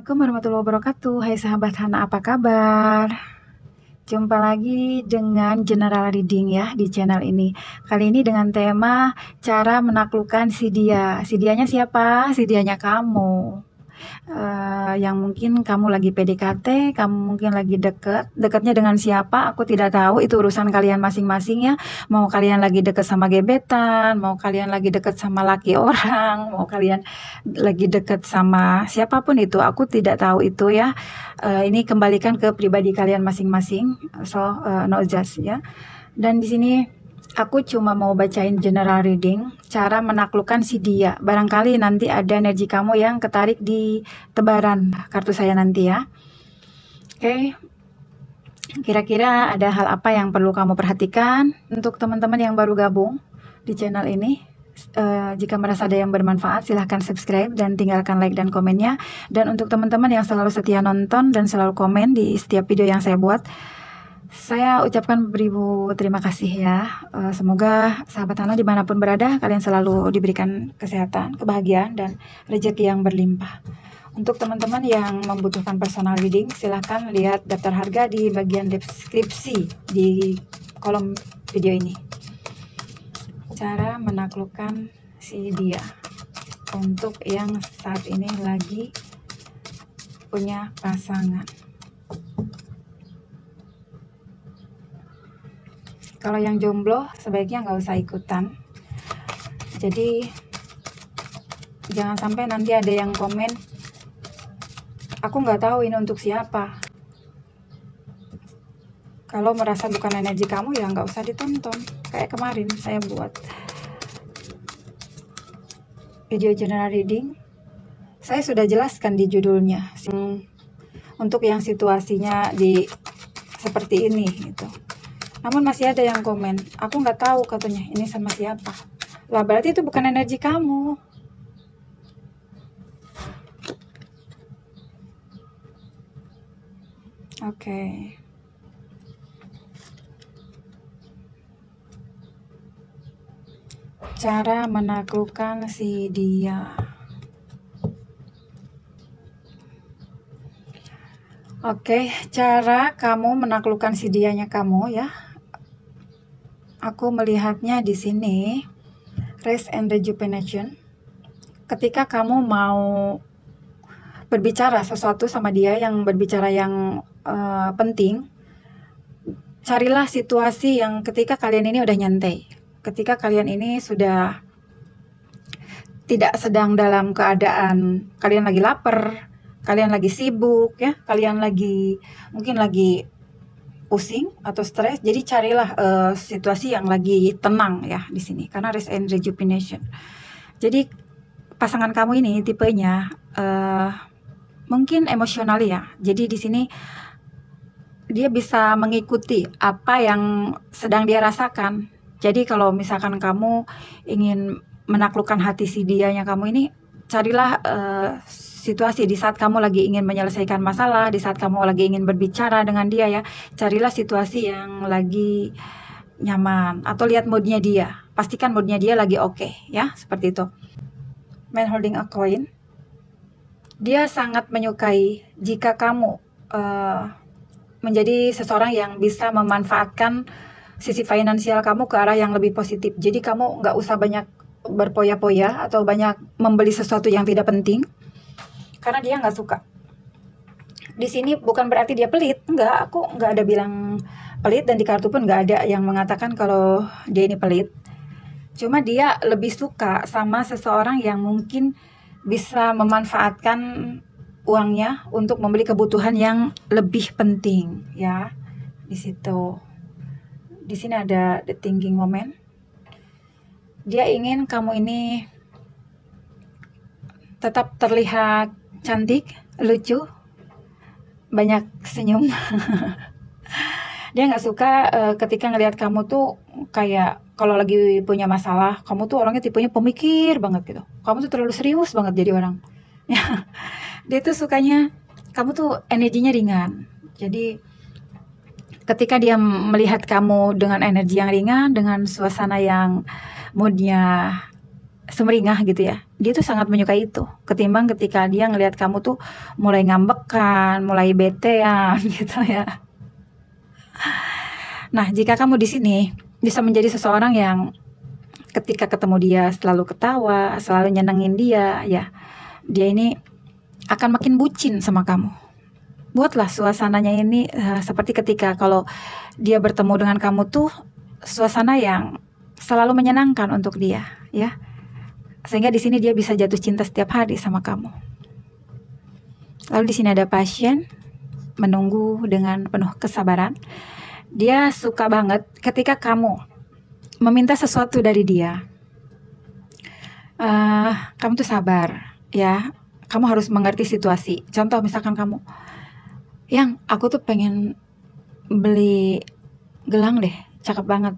Assalamualaikum warahmatullahi wabarakatuh. Hai sahabat Hana, apa kabar? Jumpa lagi dengan general reading ya di channel ini. Kali ini dengan tema cara menaklukkan si dia. Si dianya siapa? Si dianya kamu. Yang mungkin kamu lagi PDKT, kamu mungkin lagi dekatnya dengan siapa? Aku tidak tahu, itu urusan kalian masing-masing ya. Mau kalian lagi deket sama gebetan, mau kalian lagi deket sama laki orang, mau kalian lagi deket sama siapapun itu, aku tidak tahu itu ya. Ini kembalikan ke pribadi kalian masing-masing. So no judge ya. Dan di sini aku cuma mau bacain general reading, cara menaklukkan si dia. Barangkali nanti ada energi kamu yang ketarik di tebaran kartu saya nanti ya. Oke. Kira-kira ada hal apa yang perlu kamu perhatikan? Untuk teman-teman yang baru gabung di channel ini, jika merasa ada yang bermanfaat, silahkan subscribe dan tinggalkan like dan komennya. Dan untuk teman-teman yang selalu setia nonton dan selalu komen di setiap video yang saya buat, saya ucapkan beribu terima kasih ya. Semoga sahabat Hana dimanapun berada, kalian selalu diberikan kesehatan, kebahagiaan, dan rezeki yang berlimpah. Untuk teman-teman yang membutuhkan personal reading, silahkan lihat daftar harga di bagian deskripsi di kolom video ini. Cara menaklukkan si dia untuk yang saat ini lagi punya pasangan. Kalau yang jomblo sebaiknya nggak usah ikutan. Jadi jangan sampai nanti ada yang komen, aku nggak tahu ini untuk siapa. Kalau merasa bukan energi kamu ya nggak usah ditonton. Kayak kemarin saya buat video general reading, saya sudah jelaskan di judulnya untuk yang situasinya di seperti ini gitu. Namun masih ada yang komen, aku nggak tahu katanya ini sama siapa. Lah berarti itu bukan energi kamu. Oke. Cara menaklukkan si dia. Oke, cara kamu menaklukkan si dianya kamu ya. Aku melihatnya di sini, rest and rejuvenation. Ketika kamu mau berbicara sesuatu sama dia, yang berbicara yang penting, carilah situasi yang ketika kalian ini udah nyantai, ketika kalian ini sudah tidak sedang dalam keadaan kalian lagi lapar, kalian lagi sibuk ya, kalian lagi mungkin lagi pusing atau stres. Jadi carilah situasi yang lagi tenang ya di sini, karena rest and rejuvenation. Jadi pasangan kamu ini tipenya mungkin emosional ya. Jadi di sini dia bisa mengikuti apa yang sedang dia rasakan. Jadi kalau misalkan kamu ingin menaklukkan hati si dianya kamu ini, carilah situasi di saat kamu lagi ingin menyelesaikan masalah, di saat kamu lagi ingin berbicara dengan dia ya, carilah situasi yang lagi nyaman, atau lihat moodnya dia, pastikan moodnya dia lagi oke ya, seperti itu. Man holding a coin, dia sangat menyukai jika kamu menjadi seseorang yang bisa memanfaatkan sisi finansial kamu ke arah yang lebih positif. Jadi kamu nggak usah banyak berpoya-poya atau banyak membeli sesuatu yang tidak penting, karena dia nggak suka. Di sini bukan berarti dia pelit, enggak, aku nggak ada bilang pelit, dan di kartu pun nggak ada yang mengatakan kalau dia ini pelit. Cuma dia lebih suka sama seseorang yang mungkin bisa memanfaatkan uangnya untuk membeli kebutuhan yang lebih penting ya. Di situ. Di sini ada the thinking moment. Dia ingin kamu ini tetap terlihat cantik, lucu, banyak senyum. Dia nggak suka ketika ngelihat kamu tuh kayak kalau lagi punya masalah, kamu tuh orangnya tipenya pemikir banget gitu. Kamu tuh terlalu serius banget jadi orang. Dia tuh sukanya kamu tuh energinya ringan. Jadi ketika dia melihat kamu dengan energi yang ringan, dengan suasana yang moodnya semeringah gitu ya. Dia tuh sangat menyukai itu ketimbang ketika dia ngelihat kamu tuh mulai ngambekan, mulai betean gitu ya. Nah, jika kamu di sini bisa menjadi seseorang yang ketika ketemu dia selalu ketawa, selalu nyenengin dia, ya dia ini akan makin bucin sama kamu. Buatlah suasananya ini seperti ketika kalau dia bertemu dengan kamu tuh suasana yang selalu menyenangkan untuk dia, ya. Sehingga di sini dia bisa jatuh cinta setiap hari sama kamu. Lalu di sini ada pasien menunggu dengan penuh kesabaran. Dia suka banget ketika kamu meminta sesuatu dari dia. Kamu tuh sabar, ya. Kamu harus mengerti situasi. Contoh misalkan kamu, yang aku tuh pengen beli gelang deh, cakep banget.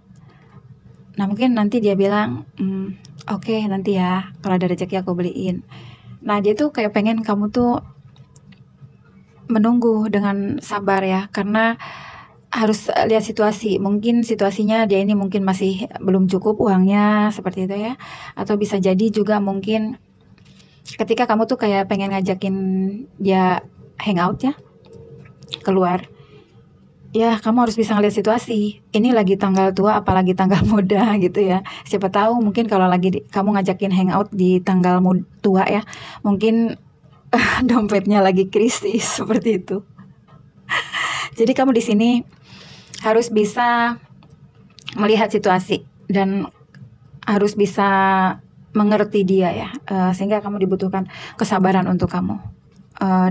Nah mungkin nanti dia bilang, oke, nanti ya, kalau ada rezeki aku beliin. Nah dia tuh kayak pengen kamu tuh menunggu dengan sabar ya, karena harus lihat situasi. Mungkin situasinya dia ini mungkin masih belum cukup uangnya, seperti itu ya. Atau bisa jadi juga mungkin ketika kamu tuh kayak pengen ngajakin dia hangout ya, keluar. Ya, kamu harus bisa ngeliat situasi. Ini lagi tanggal tua, apalagi tanggal muda gitu ya. Siapa tahu mungkin kalau lagi kamu ngajakin hangout di tanggal tua ya, mungkin dompetnya lagi krisis seperti itu. Jadi kamu di sini harus bisa melihat situasi dan harus bisa mengerti dia ya, sehingga kamu dibutuhkan kesabaran untuk kamu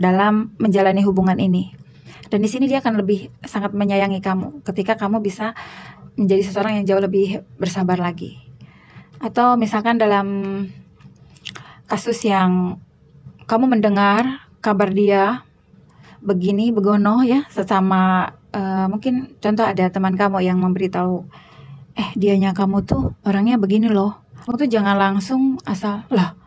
dalam menjalani hubungan ini. Dan di sini dia akan lebih sangat menyayangi kamu ketika kamu bisa menjadi seseorang yang jauh lebih bersabar lagi. Atau misalkan dalam kasus yang kamu mendengar kabar dia begini begono ya, sesama mungkin contoh ada teman kamu yang memberitahu, dianya kamu tuh orangnya begini loh. Kamu tuh jangan langsung asal lah,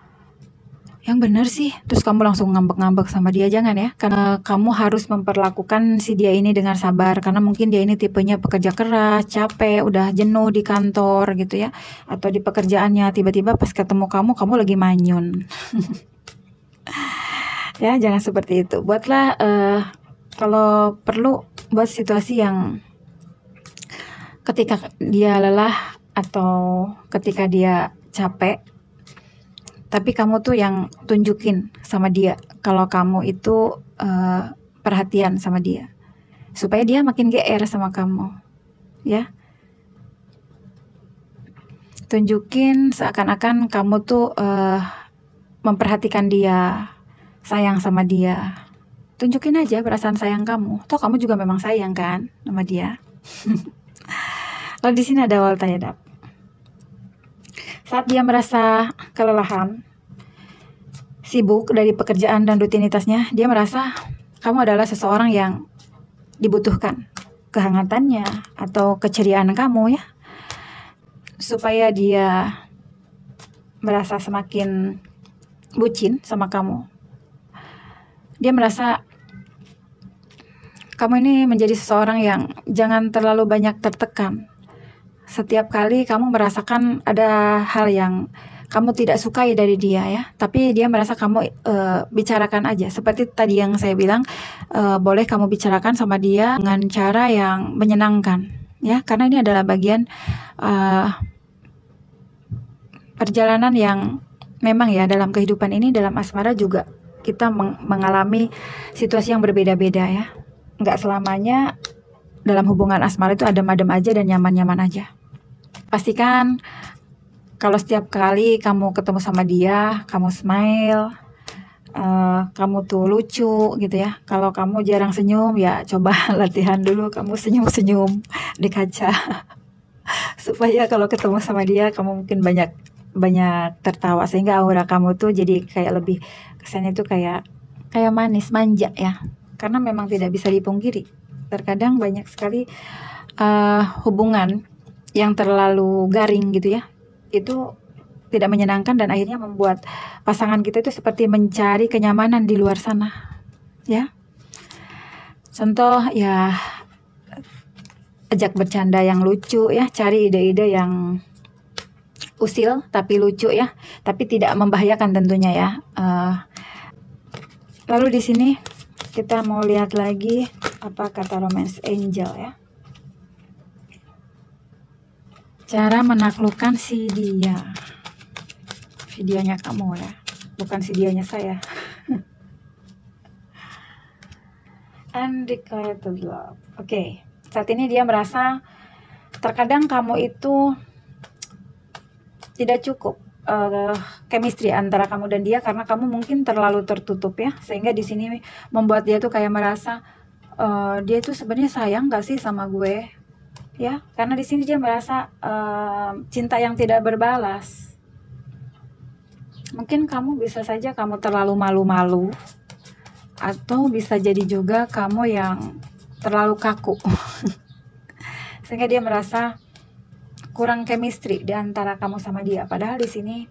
yang benar sih, terus kamu langsung ngambek-ngambek sama dia, jangan ya. Karena kamu harus memperlakukan si dia ini dengan sabar, karena mungkin dia ini tipenya pekerja keras, capek, udah jenuh di kantor gitu ya, atau di pekerjaannya. Tiba-tiba pas ketemu kamu lagi manyun. Ya, jangan seperti itu. Buatlah kalau perlu buat situasi yang ketika dia lelah atau ketika dia capek, tapi kamu tuh yang tunjukin sama dia kalau kamu itu perhatian sama dia, supaya dia makin GR sama kamu, ya. Tunjukin seakan-akan kamu tuh memperhatikan dia, sayang sama dia. Tunjukin aja perasaan sayang kamu. Toh kamu juga memang sayang kan sama dia. Lalu di sini ada wal tayadab. Saat dia merasa kelelahan, sibuk dari pekerjaan dan rutinitasnya, dia merasa kamu adalah seseorang yang dibutuhkan kehangatannya atau keceriaan kamu ya, supaya dia merasa semakin bucin sama kamu. Dia merasa kamu ini menjadi seseorang yang jangan terlalu banyak tertekan. Setiap kali kamu merasakan ada hal yang kamu tidak sukai dari dia ya, tapi dia merasa kamu bicarakan aja. Seperti tadi yang saya bilang, boleh kamu bicarakan sama dia dengan cara yang menyenangkan ya, karena ini adalah bagian perjalanan yang memang ya dalam kehidupan ini, dalam asmara juga kita mengalami situasi yang berbeda-beda ya. Nggak selamanya dalam hubungan asmara itu adem-adem aja dan nyaman-nyaman aja. Pastikan kalau setiap kali kamu ketemu sama dia, kamu smile, kamu tuh lucu gitu ya. Kalau kamu jarang senyum, ya coba latihan dulu kamu senyum-senyum di kaca. Supaya kalau ketemu sama dia, kamu mungkin banyak tertawa, sehingga aura kamu tuh jadi kayak lebih, kesannya tuh kayak manis, manja ya. Karena memang tidak bisa dipungkiri, terkadang banyak sekali hubungan yang terlalu garing gitu ya, itu tidak menyenangkan dan akhirnya membuat pasangan kita itu seperti mencari kenyamanan di luar sana ya. Contoh ya, ajak bercanda yang lucu ya, cari ide-ide yang usil tapi lucu ya, tapi tidak membahayakan tentunya ya. Lalu di sini kita mau lihat lagi apa kata romance angel ya. Cara menaklukkan si dia. Si dianya kamu ya, bukan si dianya saya. Undeclared love. Oke, saat ini dia merasa terkadang kamu itu tidak cukup chemistry antara kamu dan dia karena kamu mungkin terlalu tertutup ya, sehingga di sini membuat dia tuh kayak merasa dia tuh sebenarnya sayang gak sih sama gue ya, karena di sini dia merasa cinta yang tidak berbalas. Mungkin kamu bisa saja kamu terlalu malu-malu, atau bisa jadi juga kamu yang terlalu kaku sehingga dia merasa kurang chemistry di antara kamu sama dia. Padahal di sini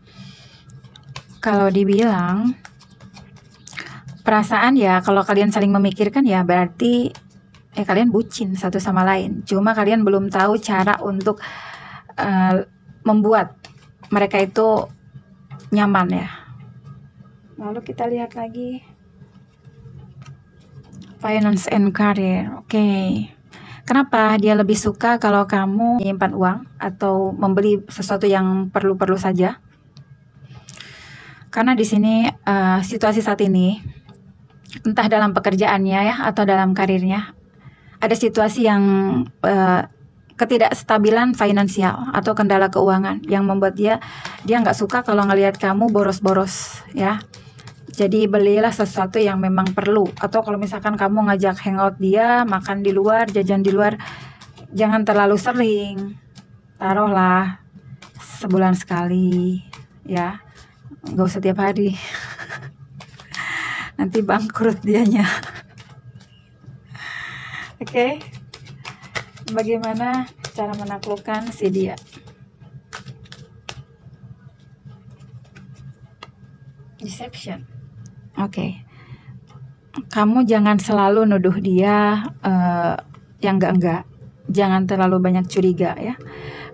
kalau dibilang perasaan ya, kalau kalian saling memikirkan ya berarti kalian bucin satu sama lain. Cuma kalian belum tahu cara untuk membuat mereka itu nyaman ya. Lalu kita lihat lagi finance and career. Oke. Kenapa dia lebih suka kalau kamu menyimpan uang atau membeli sesuatu yang perlu-perlu saja? Karena di sini situasi saat ini, entah dalam pekerjaannya ya atau dalam karirnya, ada situasi yang ketidakstabilan finansial atau kendala keuangan yang membuat dia nggak suka kalau ngelihat kamu boros-boros ya. Jadi belilah sesuatu yang memang perlu, atau kalau misalkan kamu ngajak hangout dia, makan di luar, jajan di luar, jangan terlalu sering, taruhlah sebulan sekali ya, nggak usah tiap hari nanti bangkrut dianya. Oke. Bagaimana cara menaklukkan si dia? Deception. Oke. Kamu jangan selalu nuduh dia yang enggak. Jangan terlalu banyak curiga ya.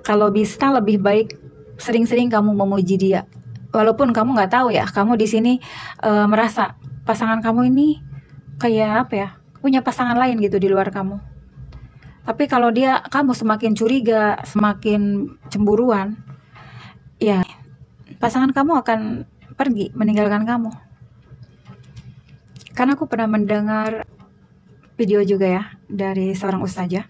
Kalau bisa lebih baik sering-sering kamu memuji dia. Walaupun kamu nggak tahu ya, kamu di sini merasa pasangan kamu ini kayak apa ya, punya pasangan lain gitu di luar kamu. Tapi kalau kamu semakin curiga, semakin cemburuan, ya pasangan kamu akan pergi, meninggalkan kamu. Karena aku pernah mendengar video juga ya, dari seorang ustazah.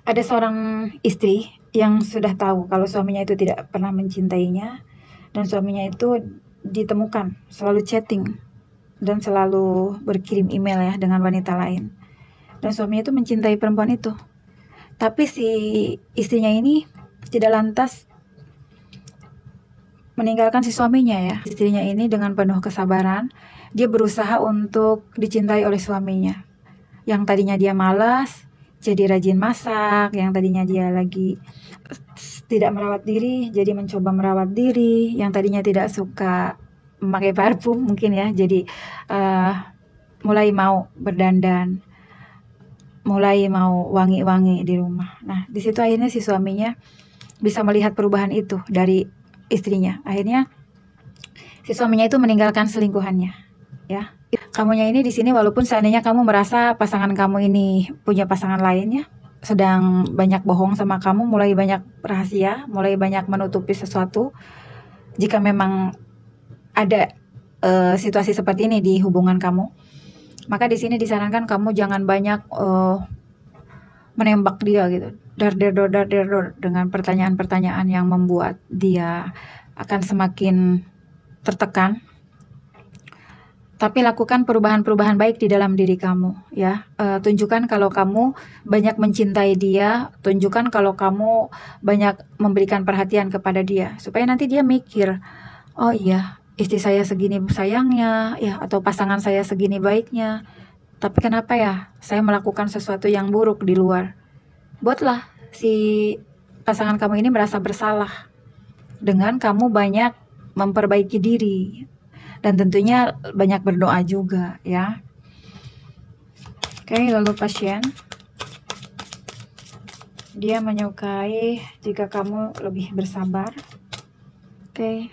Ada seorang istri yang sudah tahu kalau suaminya itu tidak pernah mencintainya, dan suaminya itu ditemukan selalu chatting dan selalu berkirim email ya dengan wanita lain. Dan suaminya itu mencintai perempuan itu. Tapi si istrinya ini tidak lantas meninggalkan si suaminya ya. Istrinya ini dengan penuh kesabaran, dia berusaha untuk dicintai oleh suaminya. Yang tadinya dia malas, jadi rajin masak. Yang tadinya dia lagi tidak merawat diri, jadi mencoba merawat diri. Yang tadinya tidak suka memakai parfum mungkin ya, jadi mulai mau berdandan, mulai mau wangi-wangi di rumah. Nah, di situ akhirnya si suaminya bisa melihat perubahan itu dari istrinya. Akhirnya si suaminya itu meninggalkan selingkuhannya, ya. Kamunya ini di sini walaupun seandainya kamu merasa pasangan kamu ini punya pasangan lainnya, sedang banyak bohong sama kamu, mulai banyak rahasia, mulai banyak menutupi sesuatu. Jika memang ada situasi seperti ini di hubungan kamu, maka di sini disarankan kamu jangan banyak menembak dia gitu, dar dengan pertanyaan-pertanyaan yang membuat dia akan semakin tertekan. Tapi lakukan perubahan-perubahan baik di dalam diri kamu ya. Tunjukkan kalau kamu banyak mencintai dia, tunjukkan kalau kamu banyak memberikan perhatian kepada dia, supaya nanti dia mikir, oh iya, istri saya segini sayangnya ya, atau pasangan saya segini baiknya, tapi kenapa ya saya melakukan sesuatu yang buruk di luar. Buatlah si pasangan kamu ini merasa bersalah dengan kamu banyak memperbaiki diri, dan tentunya banyak berdoa juga ya. Oke, lalu pasien. Dia menyukai jika kamu lebih bersabar. Oke.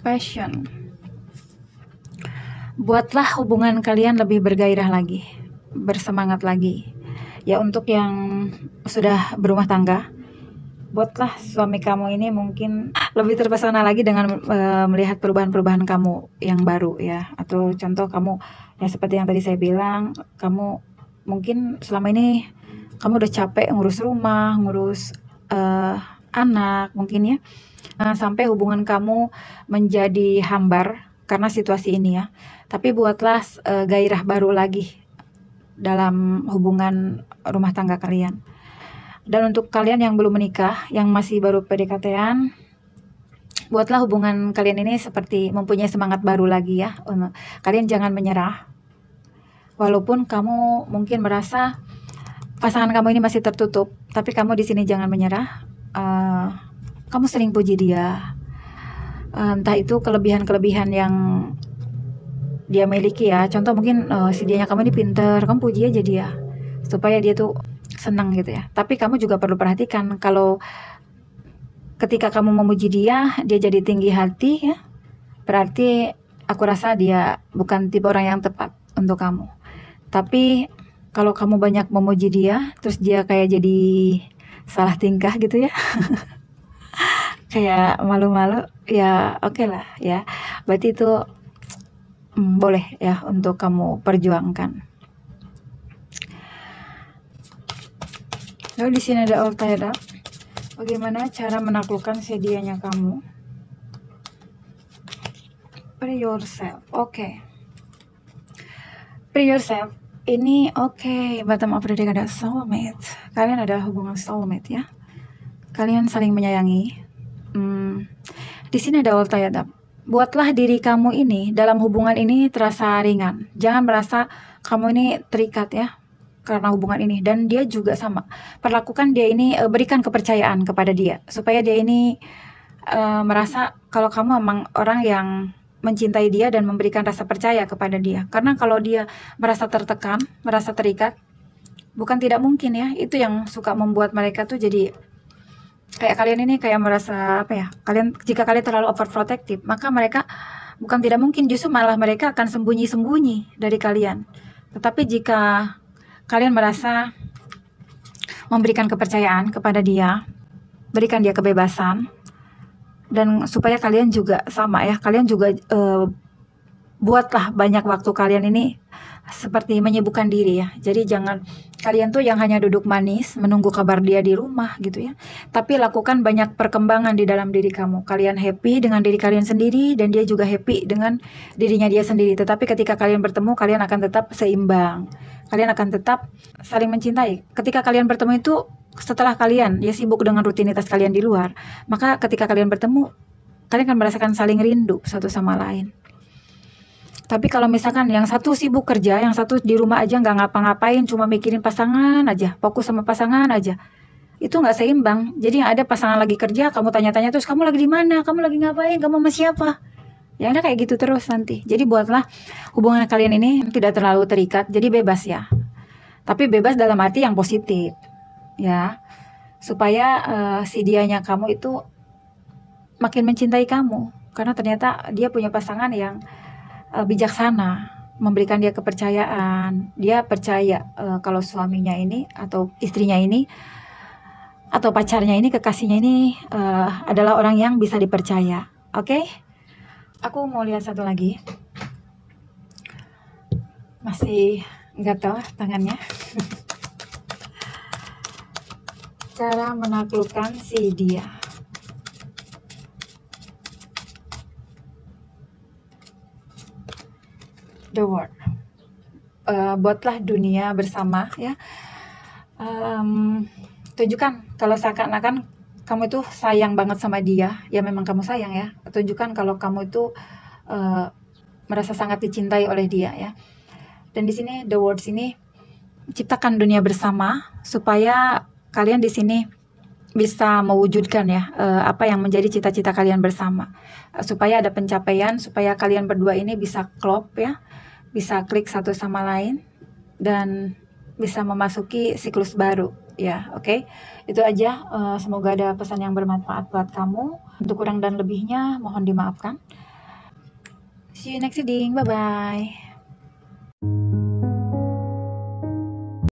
Passion. Buatlah hubungan kalian lebih bergairah lagi, bersemangat lagi. Ya, untuk yang sudah berumah tangga, buatlah suami kamu ini mungkin lebih terpesona lagi dengan melihat perubahan-perubahan kamu yang baru ya. Atau contoh kamu ya seperti yang tadi saya bilang, kamu mungkin selama ini kamu udah capek ngurus rumah, ngurus anak mungkin ya. Sampai hubungan kamu menjadi hambar karena situasi ini ya. Tapi buatlah gairah baru lagi dalam hubungan rumah tangga kalian. Dan untuk kalian yang belum menikah, yang masih baru PDKT-an, buatlah hubungan kalian ini seperti mempunyai semangat baru lagi ya. Kalian jangan menyerah. Walaupun kamu mungkin merasa pasangan kamu ini masih tertutup, tapi kamu di sini jangan menyerah. Kamu sering puji dia, entah itu kelebihan-kelebihan yang dia miliki ya. Contoh mungkin si dianya kamu ini pinter, kamu puji aja dia supaya dia tuh senang gitu ya. Tapi kamu juga perlu perhatikan kalau ketika kamu memuji dia jadi tinggi hati ya, berarti aku rasa dia bukan tipe orang yang tepat untuk kamu. Tapi kalau kamu banyak memuji dia, terus dia kayak jadi salah tingkah gitu ya, kayak malu-malu, ya oke lah ya. Berarti itu boleh ya untuk kamu perjuangkan. Lalu di sini ada all tied up. Bagaimana cara menaklukkan si dianya kamu? Free yourself. Oke. Free yourself. Ini oke. Bottom of the deck ada soulmate. Kalian ada hubungan soulmate ya. Kalian saling menyayangi. Di sini ada all tied up. Buatlah diri kamu ini dalam hubungan ini terasa ringan. Jangan merasa kamu ini terikat ya karena hubungan ini. Dan dia juga sama. Perlakukan dia ini, berikan kepercayaan kepada dia supaya dia ini merasa kalau kamu memang orang yang mencintai dia dan memberikan rasa percaya kepada dia. Karena kalau dia merasa tertekan, merasa terikat, bukan tidak mungkin ya. Itu yang suka membuat mereka tuh jadi kayak kalian ini kayak merasa apa ya, jika kalian terlalu overprotective, maka mereka bukan tidak mungkin, justru malah mereka akan sembunyi-sembunyi dari kalian. Tetapi jika kalian merasa memberikan kepercayaan kepada dia, berikan dia kebebasan, dan supaya kalian juga sama ya, kalian juga buatlah banyak waktu kalian ini seperti menyibukkan diri ya. Jadi jangan kalian tuh yang hanya duduk manis menunggu kabar dia di rumah gitu ya. Tapi lakukan banyak perkembangan di dalam diri kamu. Kalian happy dengan diri kalian sendiri dan dia juga happy dengan dirinya dia sendiri. Tetapi ketika kalian bertemu, kalian akan tetap seimbang. Kalian akan tetap saling mencintai. Ketika kalian bertemu itu setelah kalian ya sibuk dengan rutinitas kalian di luar, maka ketika kalian bertemu, kalian akan merasakan saling rindu satu sama lain. Tapi kalau misalkan yang satu sibuk kerja, yang satu di rumah aja nggak ngapa-ngapain, cuma mikirin pasangan aja, fokus sama pasangan aja, itu nggak seimbang. Jadi yang ada pasangan lagi kerja, kamu tanya-tanya terus, kamu lagi di mana, kamu lagi ngapain, kamu sama siapa? Ya ada kayak gitu terus nanti. Jadi buatlah hubungan kalian ini tidak terlalu terikat, jadi bebas ya. Tapi bebas dalam arti yang positif ya, supaya si dianya kamu itu makin mencintai kamu, karena ternyata dia punya pasangan yang bijaksana, memberikan dia kepercayaan. Dia percaya kalau suaminya ini atau istrinya ini atau pacarnya ini, kekasihnya ini adalah orang yang bisa dipercaya. Oke? Aku mau lihat satu lagi. Masih gatal tangannya. Cara menaklukkan si dia. The World. Buatlah dunia bersama ya. Tunjukkan kalau seakan-akan kamu itu sayang banget sama dia, ya memang kamu sayang ya. Tunjukkan kalau kamu itu merasa sangat dicintai oleh dia ya. Dan di sini The World sini ciptakan dunia bersama supaya kalian di sini bisa mewujudkan ya apa yang menjadi cita-cita kalian bersama, supaya ada pencapaian, supaya kalian berdua ini bisa klop ya, bisa klik satu sama lain dan bisa memasuki siklus baru ya. Oke. Itu aja, semoga ada pesan yang bermanfaat buat kamu. Untuk kurang dan lebihnya mohon dimaafkan. See you next reading. Bye bye.